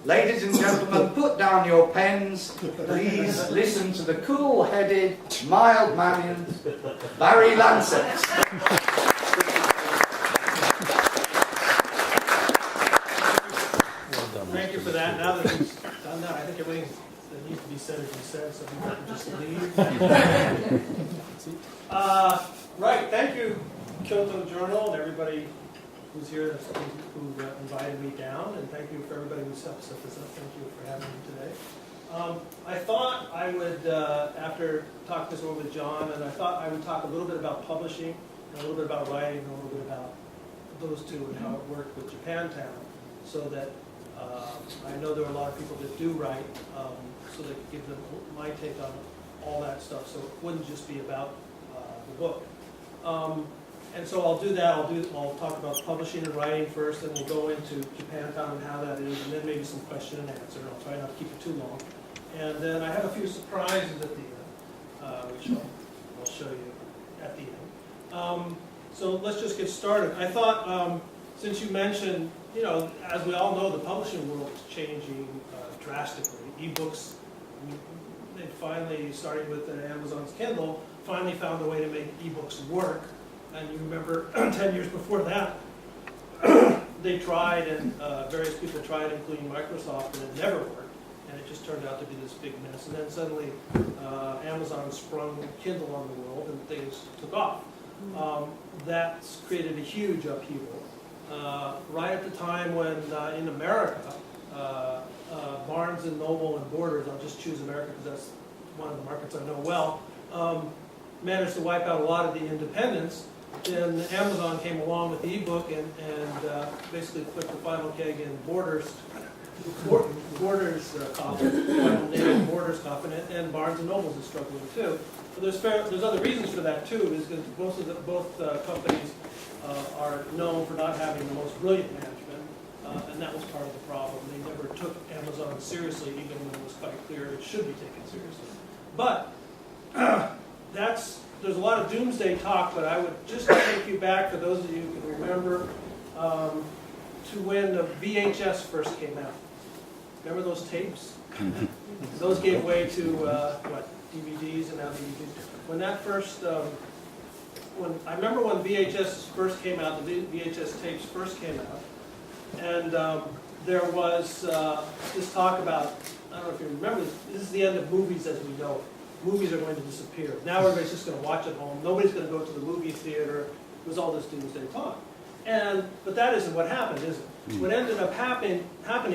Ladies and gentlemen, put down your pens. Please listen to the cool-headed, mild-mannered Barry Lancet. Thank you for that. Now that he's done that, I think everything that needs to be said has been said, so we can just leave. Right, thank you, Kyoto Journal, and everybody who's here, who invited me down, and thank you for everybody who's helped set this up. Thank you for having me today. I thought I would, after talking this over with John, and I thought I would talk a little bit about publishing, and a little bit about writing, and a little bit about those two and how it worked with Japantown, so that I know there are a lot of people that do write, so that give them my take on all that stuff, so it wouldn't just be about the book. And so I'll do that. I'll talk about publishing and writing first, and we'll go into Japantown and how that is, and then maybe some question and answer. I'll try not to keep it too long. And then I have a few surprises at the end, which I'll show you at the end. So let's just get started. I thought, since you mentioned, you know, as we all know, the publishing world is changing drastically. E-books, they finally, starting with Amazon's Kindle, finally found a way to make e-books work. And you remember 10 years before that, they tried, and various people tried, including Microsoft, and it never worked. And it just turned out to be this big mess. And then suddenly, Amazon sprung Kindle on the world, and things took off. That's created a huge upheaval. Right at the time when, in America, Barnes & Noble and Borders, I'll just choose America because that's one of the markets I know well, managed to wipe out a lot of the independents. Then Amazon came along with the ebook and basically put the final keg in Borders coffin, final nail in Borders coffin, and Barnes & Nobles is struggling too. But there's other reasons for that too, is because both companies are known for not having the most brilliant management, and that was part of the problem. They never took Amazon seriously, even when it was quite clear it should be taken seriously. But there's a lot of doomsday talk, but I would just take you back, for those of you who can remember, to when the VHS first came out. Remember those tapes? Those gave way to, DVDs and now DVDs. When that first, I remember when VHS first came out, the VHS tapes first came out, and there was this talk about, I don't know if you remember this is the end of movies as we know it. Movies are going to disappear. Now everybody's just going to watch at home. Nobody's going to go to the movie theater. It was all this doomsday talk. But that isn't what happened, is it? What ended up happening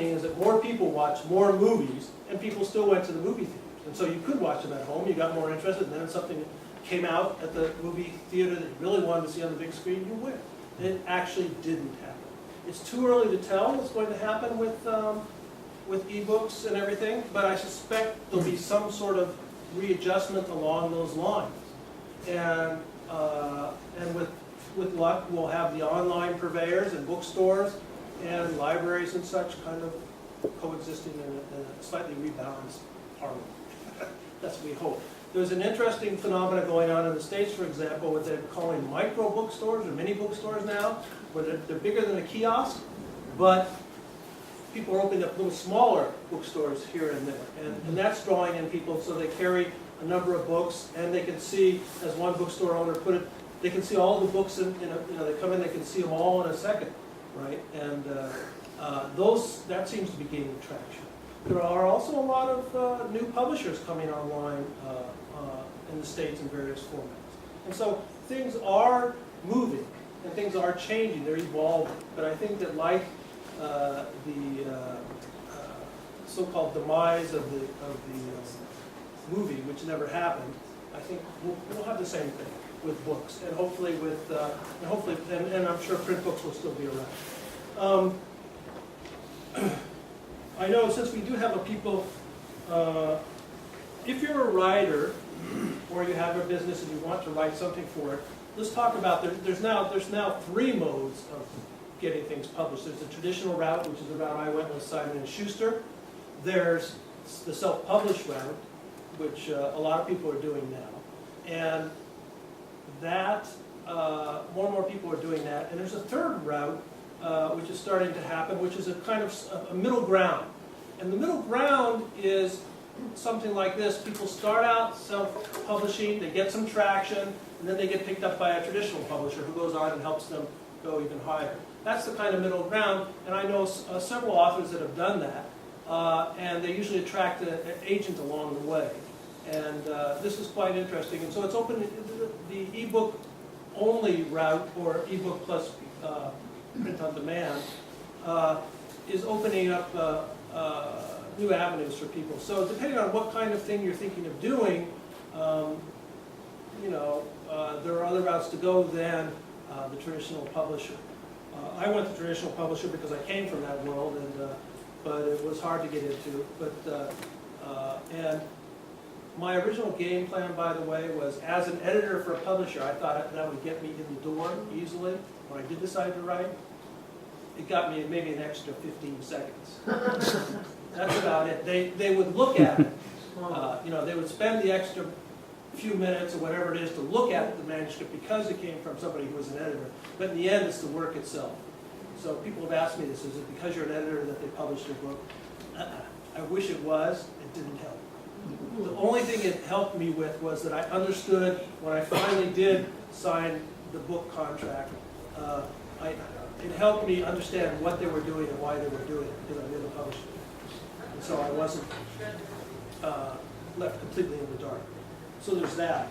is that more people watched more movies, and people still went to the movie theaters. And so you could watch them at home. You got more interested, and then something came out at the movie theater that you really wanted to see on the big screen, you went. And it actually didn't happen. It's too early to tell what's going to happen with ebooks and everything, but I suspect there'll be some sort of readjustment along those lines, and with luck, we'll have the online purveyors and bookstores and libraries and such kind of coexisting in a slightly rebalanced harmony. That's what we hope. There's an interesting phenomenon going on in the States, for example, what they're calling micro bookstores or mini bookstores now, where they're bigger than a kiosk, but people are opening up little smaller bookstores here and there, and that's drawing in people, so they carry a number of books, and they can see, as one bookstore owner put it, they can see all the books they come in, they can see them all in a second, right? And that seems to be gaining traction. There are also a lot of new publishers coming online in the States in various formats, and so things are moving and things are changing. They're evolving, but I think that like the so-called demise of the movie, which never happened, I think we'll have the same thing with books, and hopefully and I'm sure print books will still be around. I know, since we do have people, if you're a writer or you have a business and you want to write something for it, let's talk about there's now 3 modes of getting things published. There's the traditional route, which is the route I went with Simon & Schuster. There's the self-published route, which a lot of people are doing now. And that, more and more people are doing that. And there's a third route, which is starting to happen, which is a kind of a middle ground. And the middle ground is something like this. People start out self-publishing, they get some traction, and then they get picked up by a traditional publisher who goes on and helps them go even higher. That's the kind of middle ground, and I know several authors that have done that, and they usually attract an agent along the way. And this is quite interesting. And so it's open, the ebook only route, or ebook plus print on demand, is opening up new avenues for people. So depending on what kind of thing you're thinking of doing, there are other routes to go than the traditional publisher. I went to traditional publisher because I came from that world, and but it was hard to get into. And my original game plan, by the way, was as an editor for a publisher, I thought that would get me in the door easily. When I did decide to write, it got me maybe an extra 15 seconds. That's about it. They would look at it. They would spend the extra few minutes or whatever it is to look at the manuscript because it came from somebody who was an editor. But in the end, it's the work itself. So people have asked me this, is it because you're an editor that they published your book? I wish it was. It didn't help. The only thing it helped me with was that I understood when I finally did sign the book contract, it helped me understand what they were doing and why they were doing it, because I knew the publisher. And so I wasn't left completely in the dark. So there's that.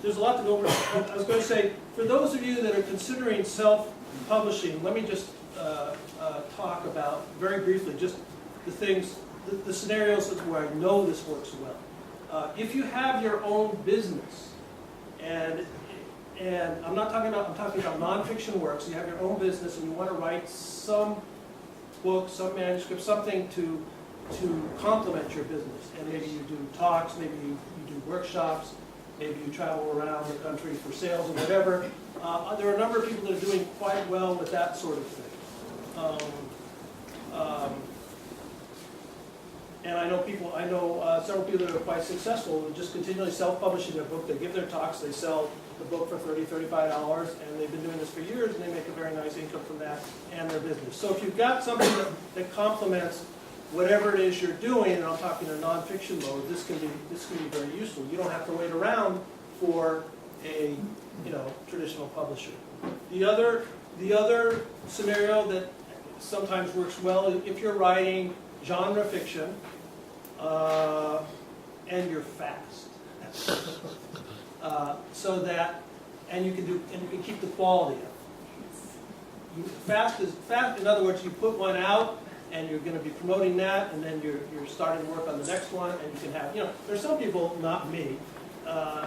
There's a lot to go over. I was going to say, for those of you that are considering self-publishing, let me just talk about, very briefly, just the things, the scenarios where I know this works well. If you have your own business, and I'm talking about nonfiction works, you have your own business and you want to write some book, some manuscript, something to complement your business. And maybe you do talks, maybe you do workshops, maybe you travel around the country for sales or whatever. There are a number of people that are doing quite well with that sort of thing. And I know several people that are quite successful who just continually self-publishing their book. They give their talks, they sell the book for $30, $35, and they've been doing this for years, and they make a very nice income from that and their business. So if you've got something that complements whatever it is you're doing, and I'm talking in nonfiction mode, this can be very useful. You don't have to wait around for a traditional publisher. The other scenario that sometimes works well, if you're writing genre fiction and you're fast, so that you can keep the quality up. Fast. In other words, you put one out, and you're going to be promoting that, and then you're starting to work on the next one, and you can have, there's some people, not me,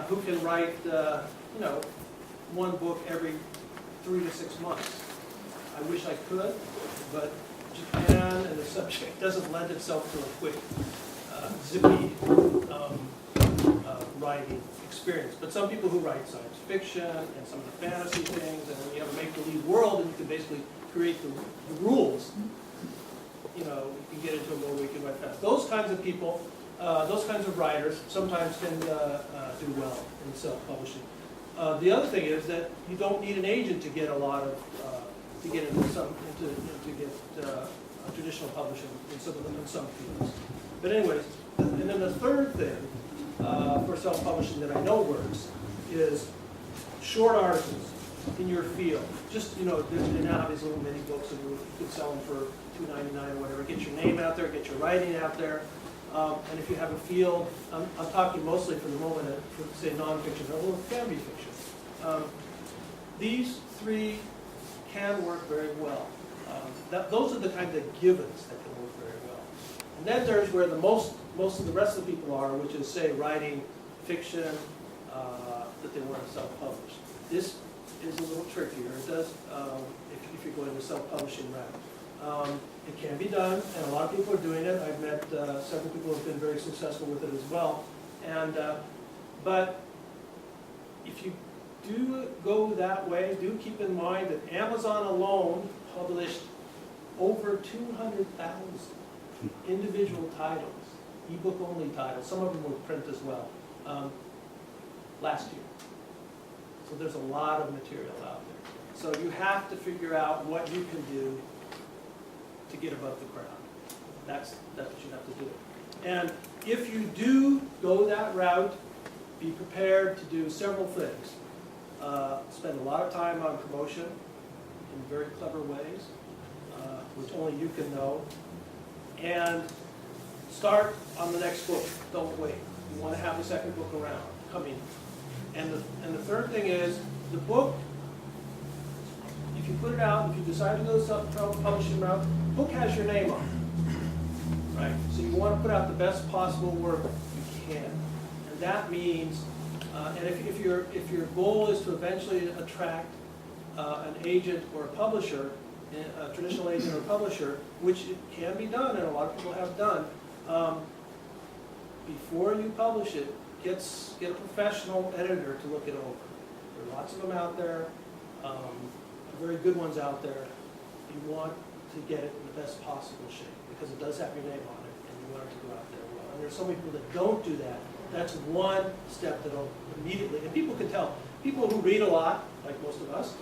who can write, one book every 3 to 6 months. I wish I could, but Japan and the subject doesn't lend itself to a quick, zippy writing experience. But some people who write science fiction and some of the fantasy things, and when you have a make-believe world, and you can basically create the rules, you can get into a mode where you can write fast. Those kinds of people, those kinds of writers sometimes can do well in self-publishing. The other thing is that you don't need an agent to get a lot of, to get traditional publishing in some fields. But anyways, and then the third thing for self-publishing that I know works is short articles in your field. Just, there's now these little mini books, and you could sell them for $2.99 or whatever. Get your name out there, get your writing out there. And if you have a field, I'm talking mostly for the moment, for say nonfiction, although it can be fiction. These three can work very well. Those are the kinds of givens that can work very well. And then there's where most of the rest of the people are, which is, say, writing fiction that they want to self-publish. This is a little trickier. It does, if you're going to self-publishing route. It can be done, and a lot of people are doing it. I've met several people who have been very successful with it as well. But if you do go that way, do keep in mind that Amazon alone published over 200,000 individual titles, ebook-only titles. Some of them were print as well, last year. So there's a lot of material out there. So you have to figure out what you can do to get above the crowd. That's what you have to do. And if you do go that route, be prepared to do several things. Spend a lot of time on promotion in very clever ways, which only you can know. And start on the next book. Don't wait. You want to have the second book around, coming. And the third thing is, the book, if you put it out, if you decide to go self-publishing route, the book has your name on it, right? So you want to put out the best possible work you can. And that means, and if your goal is to eventually attract an agent or a publisher, a traditional agent or publisher, which it can be done, and a lot of people have done, before you publish it, get a professional editor to look it over. There are lots of them out there, very good ones out there. You want to get it in the best possible shape, because it does have your name on it, and you want it to go out there well. And there's so many people that don't do that. That's one step that'll immediately, and people can tell. People who read a lot, like most of us,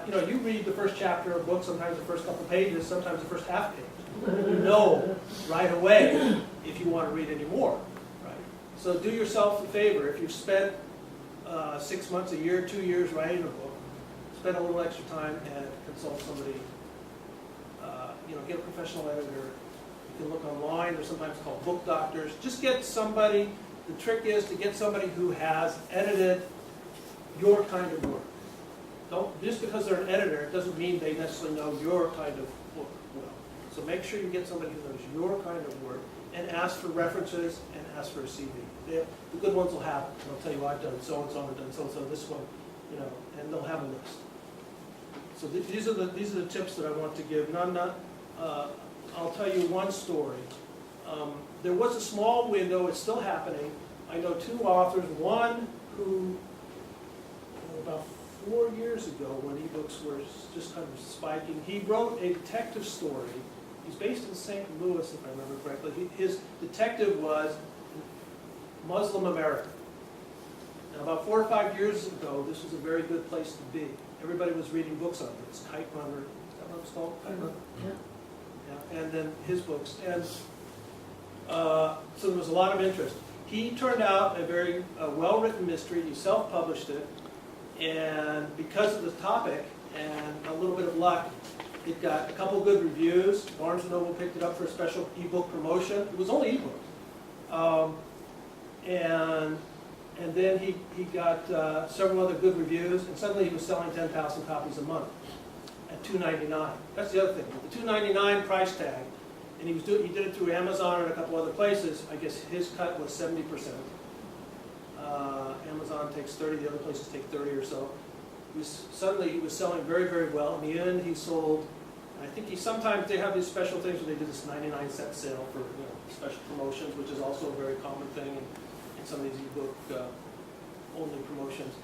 you read the first chapter of a book, sometimes the first couple pages, sometimes the first half page. You know right away if you want to read any more, right? So do yourself a favor. If you've spent 6 months, a year, 2 years writing a book, spend a little extra time and consult somebody. Get a professional editor. You can look online. They're sometimes called book doctors. Just get somebody. The trick is to get somebody who has edited your kind of work. Just because they're an editor, it doesn't mean they necessarily know your kind of book well. So make sure you get somebody who knows your kind of work, and ask for references and ask for a CV. The good ones will have it. They'll tell you, I've done so-and-so, I've done so-and-so, this one, and they'll have a list. So these are the tips that I want to give. I'll tell you one story. There was a small window, it's still happening. I know 2 authors, one who, about 4 years ago, when ebooks were just kind of spiking, he wrote a detective story. He's based in St. Louis, if I remember correctly. His detective was Muslim American. Now, about 4 or 5 years ago, this was a very good place to be. Everybody was reading books on this. Kite Runner, is that what it's called? Kite Runner? Yeah. And then his books. And so there was a lot of interest. He turned out a very well-written mystery. He self-published it. And because of the topic and a little bit of luck, it got a couple good reviews. Barnes & Noble picked it up for a special ebook promotion. It was only ebook. And then he got several other good reviews, and suddenly he was selling 10,000 copies a month at $2.99. That's the other thing. With the $2.99 price tag, and he did it through Amazon and a couple other places. I guess his cut was 70%. Amazon takes 30, the other places take 30 or so. Suddenly he was selling very, very well. In the end, he sold, I think sometimes they have these special things where they do this 99-cent sale for special promotions, which is also a very common thing in some of these ebook only promotions.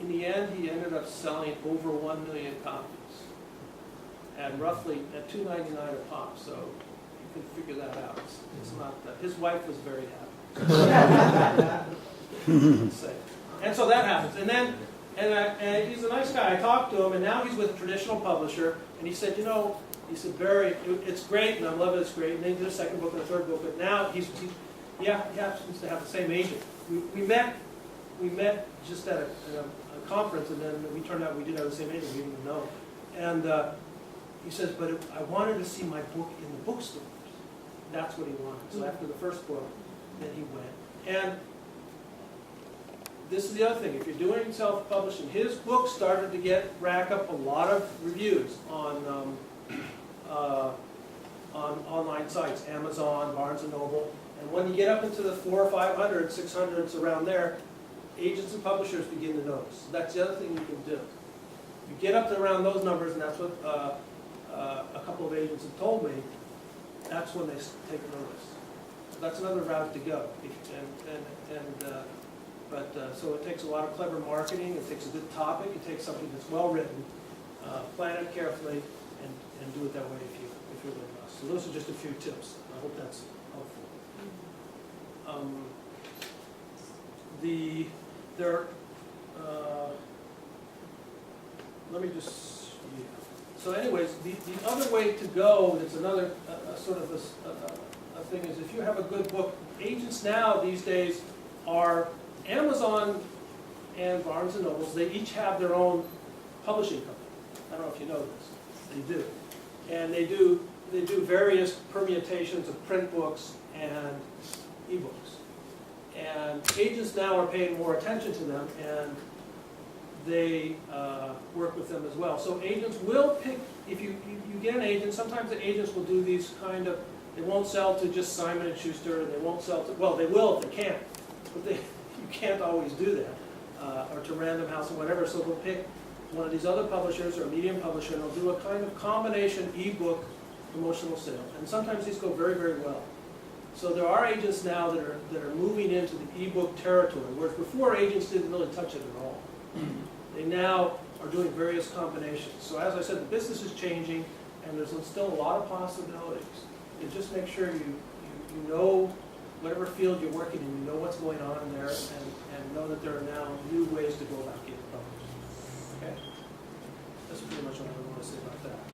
In the end, he ended up selling over 1 million copies, and roughly at $2.99 a pop. So you can figure that out. It's not that. His wife was very happy. And so that happens. And then, and he's a nice guy. I talked to him, and now he's with a traditional publisher. And he said, he said, Barry, it's great, and I love it. It's great. And then he did a second book and a third book. But now he happens to have the same agent. We met just at a conference, and then we turned out we did have the same agent. We didn't even know. And he says, but I wanted to see my book in the bookstores. That's what he wanted. So after the first book, then he went. And this is the other thing. If you're doing self-publishing, his book started to rack up a lot of reviews on online sites, Amazon, Barnes & Noble. And when you get up into the 400, 500, 600s around there, agents and publishers begin to notice. So that's the other thing you can do. You get up to around those numbers, and that's what a couple of agents have told me, that's when they take notice. So that's another route to go. So it takes a lot of clever marketing, it takes a good topic, it takes something that's well written, plan it carefully, and do it that way if you really must. So those are just a few tips. I hope that's helpful. Let me just, So anyways, the other way to go, it's another sort of a thing, is if you have a good book, agents now these days are Amazon and Barnes and Nobles. They each have their own publishing company. I don't know if you know this. They do. And they do various permutations of print books and ebooks. And agents now are paying more attention to them, and they work with them as well. So agents will pick, if you get an agent, sometimes the agents will do these kind of, they won't sell to just Simon & Schuster, they won't sell to, well, they will if they can, but you can't always do that, or to Random House or whatever, so they'll pick one of these other publishers or a medium publisher, and they'll do a kind of combination ebook promotional sale. And sometimes these go very, very well. So there are agents now that are moving into the ebook territory, whereas before agents didn't really touch it at all. They now are doing various combinations. So as I said, the business is changing, and there's still a lot of possibilities. You just make sure you know whatever field you're working in, you know what's going on in there, and know that there are now new ways to go about getting published. Okay? That's pretty much what I want to say about that.